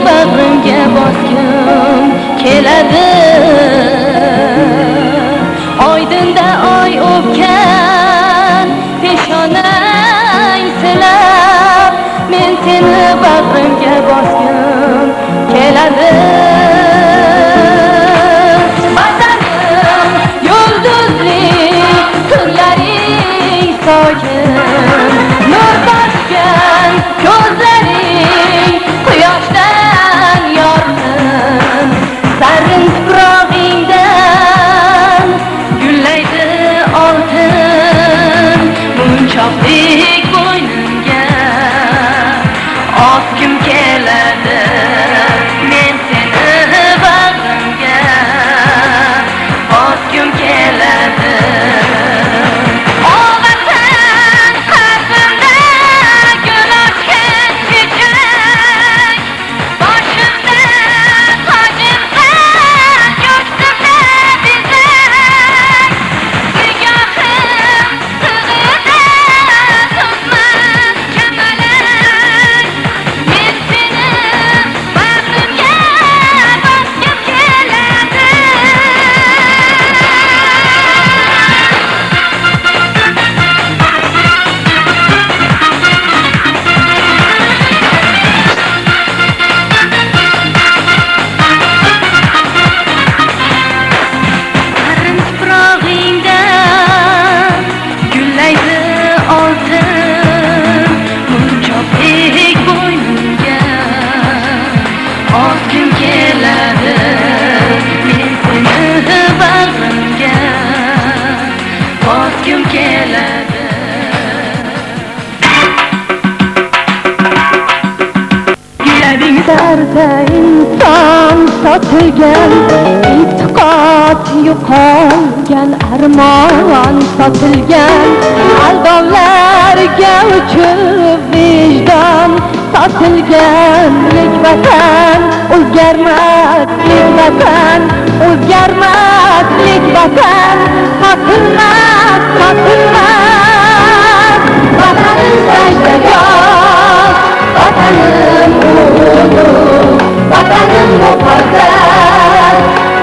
bag'rimga bosgim keladi. Oydinda oy o'pgan peshonang silab, men seni bag'rimga bosgim keladi. Vatanim yulduzli, tunlaring sokin, nur toshgan ko'zlaring quyoshdan yorqin. Sarrin tuprog'ingdan gullaydi oltin, munchoqlik bo'ynimga osgim keladi. Men seni bag'rimga osgim keladi. O Vatan, qalbimda gul ochgan chechak, boshimda tojimsan, ko'ksimda bezak. Nigohim sig'ida to'zmas kamalak, men seni bag'rimga bosgim keladi. Sarrin tuprog'ingdan gullaydi oltin, munchoqlik bo'ynimga osgim keladi. Men seni bag'rimga osgim keladi. Labinglarda inson sotilgan, e'tiqod yo'qolgan, armon sotilgan, aldovlarga uchib vijdon sotilgan. Lek vatan o'zgarmas, lek vatan o'zgarmas, lek vatan sotilmas, sotilmas. Vatanim sajdagoh, vatanim ulug', vatanim muqaddas,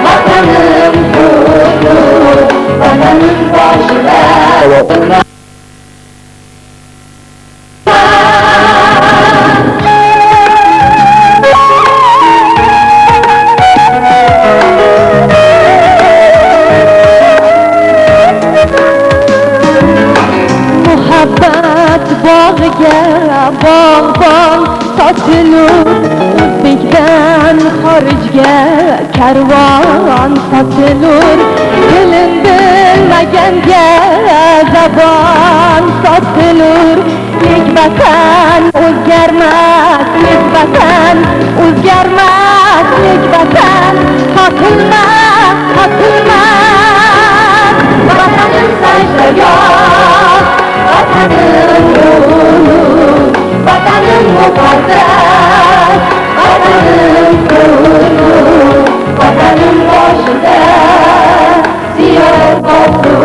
vatanim qutlug', vatanim boshida. Muhabbat bog'iga bog'bon sotilur, o'zbekdan xorijga karvon sotilur. Tilim bilmaganga zabon sotilur. Lek vatan o'zgarmas, lek vatan o'zgarmas, lek vatan sotilmas, sotilmas. Vatanim sajdagoh, vatanim ulug', vatanim muqaddas, vatanim qutlug', vatanim boshida ziyor qopur.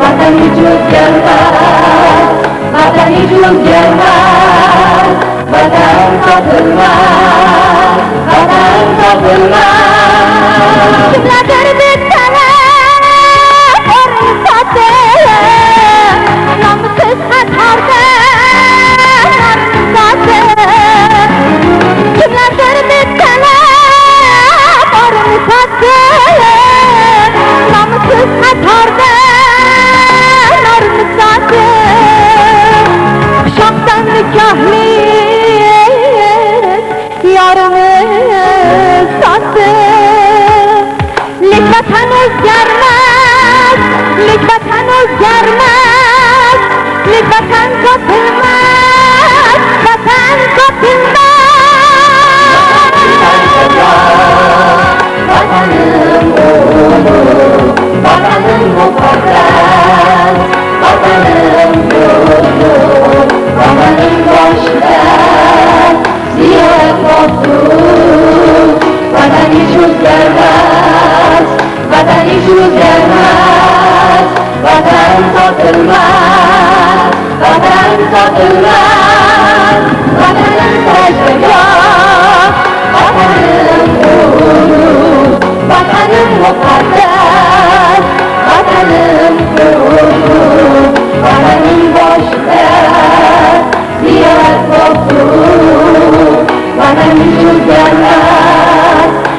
Vatan hech o'zgarmas, vatan hech o'zgarmas, vatan sotilmas, vatan sotilmas. Kimlardir deb talab o'rin sotib, nomusiz xatorda norini sotib. Kimlardir deb talab o'rin sotib, nomusiz xatorda norini sotib. Quchoqdan nikohli yorimiz sotib. Lek vatan o'zgarmas, lek vatan o'zgarmas, lek vatan sotilmas, vatan sotilmas. Vatanim ulug', vatanim muqaddas, vatanim qutlug', vatanim boshida ziyorat qopur.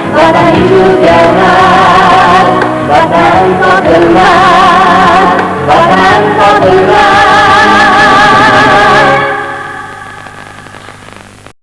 Vatan hidup jalan, vatan kau